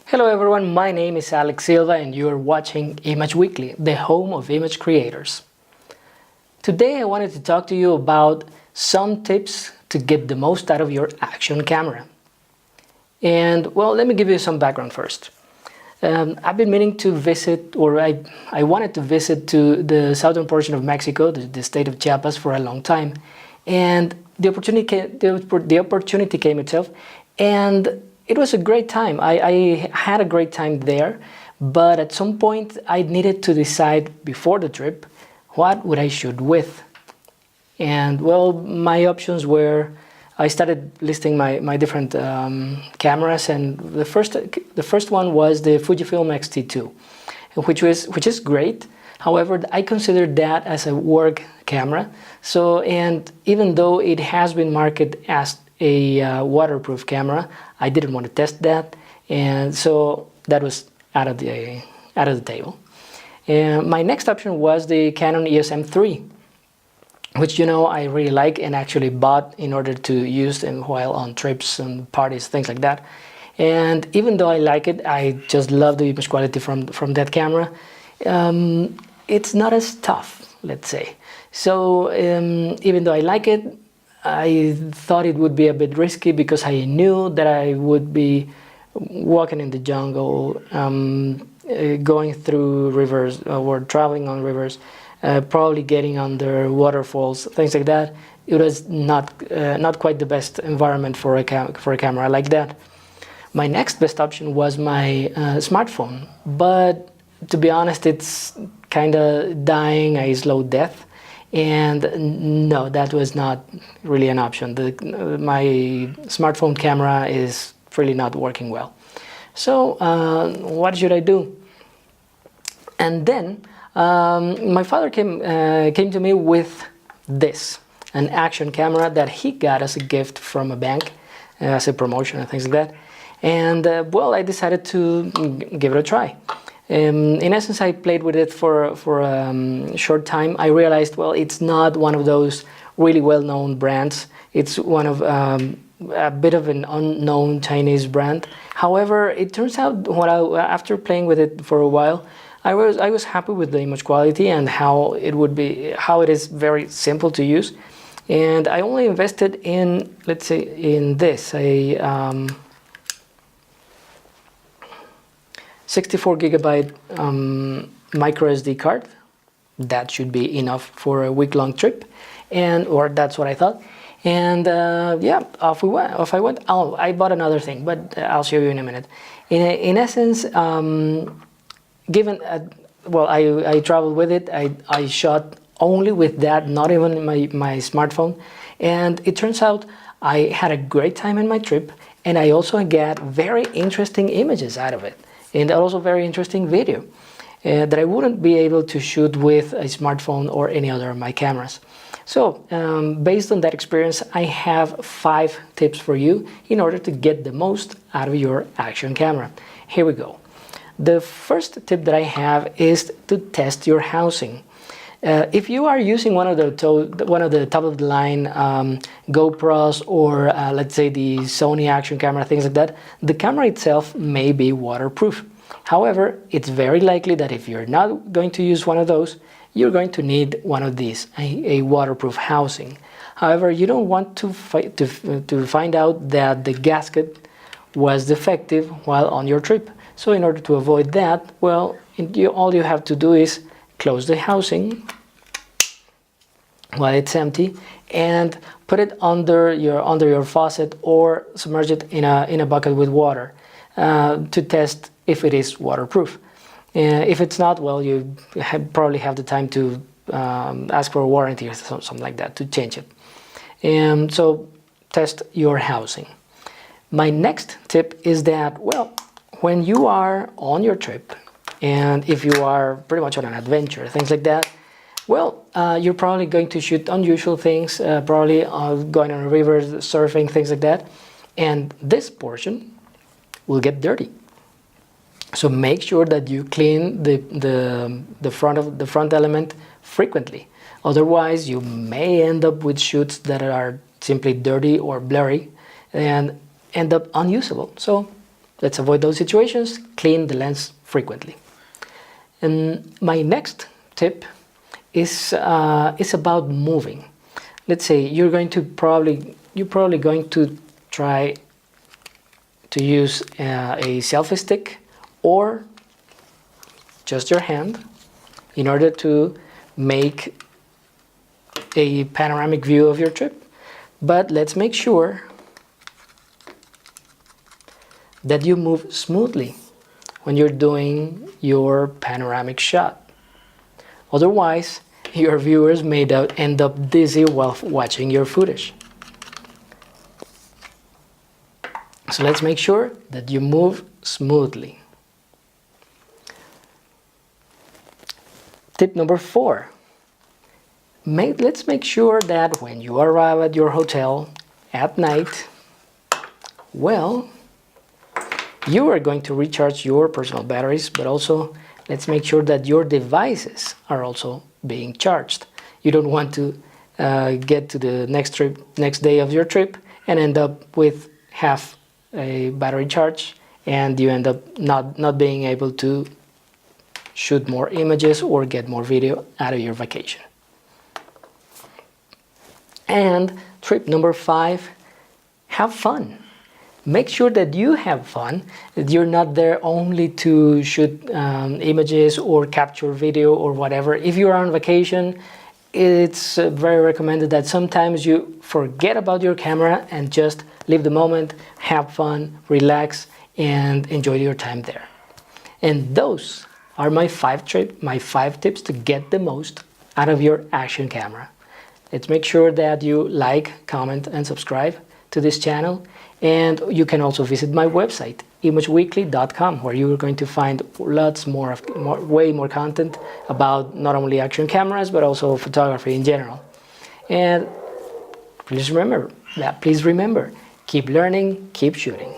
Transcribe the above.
Hello everyone, my name is Alex Silva and you are watching Image Weekly, the home of image creators. Today I wanted to talk to you about some tips to get the most out of your action camera. And well, let me give you some background first. I've been meaning to visit, or I wanted to visit to the southern portion of Mexico, the state of Chiapas, for a long time. And the opportunity came itself, and it was a great time. I had a great time there, but at some point I needed to decide before the trip what would I shoot with. And well, my options were, I started listing my different cameras, and the first one was the Fujifilm X-T2, which is great. However, I consider that as a work camera. So, and even though it has been marketed as a waterproof camera, I didn't want to test that, and so that was out of the table. And my next option was the Canon EOS M3, which I really like and actually bought in order to use them while on trips and parties, things like that. And even though I like it, I just love the image quality from that camera. It's not as tough, let's say. So even though I like it, I thought it would be a bit risky because I knew that I would be walking in the jungle, going through rivers or traveling on rivers, probably getting under waterfalls, things like that. It was not quite the best environment for a camera like that. My next best option was my smartphone, but to be honest, it's kind of dying a slow death. And no, that was not really an option. My smartphone camera is really not working well. So what should I do? And then my father came to me with this, an action camera that he got as a gift from a bank, as a promotion and things like that. And well, I decided to give it a try. In essence, I played with it for a short time. I realized, well, it's not one of those really well-known brands. It's one of a bit of an unknown Chinese brand. However, it turns out after playing with it for a while, I was happy with the image quality and how it is very simple to use. And I only invested in, let's say, in this, a 64 gigabyte micro SD card. That should be enough for a week-long trip, or that's what I thought. And yeah, off I went. Oh, I bought another thing, but I'll show you in a minute. In essence, well, I traveled with it. I shot only with that, not even my smartphone, and it turns out I had a great time in my trip, and I also got very interesting images out of it. And also very interesting video that I wouldn't be able to shoot with a smartphone or any other of my cameras. So based on that experience, I have 5 tips for you in order to get the most out of your action camera. Here we go. The first tip that I have is to test your housing. If you are using one of the top-of-the-line GoPros or let's say the Sony action camera, things like that, the camera itself may be waterproof. However, it's very likely that if you're not going to use one of those, you're going to need one of these, a waterproof housing. However, you don't want to find out that the gasket was defective while on your trip. So in order to avoid that, well, all you have to do is close the housing while it's empty and put it under your faucet or submerge it in a bucket with water to test if it is waterproof. If it's not, well, you probably have the time to ask for a warranty or something like that to change it. And so test your housing. My next tip is that, well, when you are on your trip, and if you are pretty much on an adventure, things like that, well, you're probably going to shoot unusual things, probably going on a river, surfing, things like that, and this portion will get dirty. So make sure that you clean the front element frequently. Otherwise, you may end up with shoots that are simply dirty or blurry and end up unusable. So let's avoid those situations. Clean the lens frequently. And my next tip is about moving. Let's say you're probably going to try to use a selfie stick or just your hand in order to make a panoramic view of your trip. But let's make sure that you move smoothly when you're doing your panoramic shot. Otherwise, your viewers may end up dizzy while watching your footage. So let's make sure that you move smoothly. Tip number 4. Let's make sure that when you arrive at your hotel at night, well, you are going to recharge your personal batteries, but also let's make sure that your devices are also being charged. You don't want to get to the next day of your trip and end up with half a battery charge, and you end up not being able to shoot more images or get more video out of your vacation. And tip number 5, have fun. Make sure that you have fun, that you're not there only to shoot images or capture video or whatever. If you're on vacation, it's very recommended that sometimes you forget about your camera and just live the moment, have fun, relax, and enjoy your time there. And those are my 5 tips to get the most out of your action camera. Let's make sure that you like, comment, and subscribe to this channel. And you can also visit my website, imageweekly.com, where you are going to find way more content about not only action cameras, but also photography in general. And please remember, keep learning, keep shooting.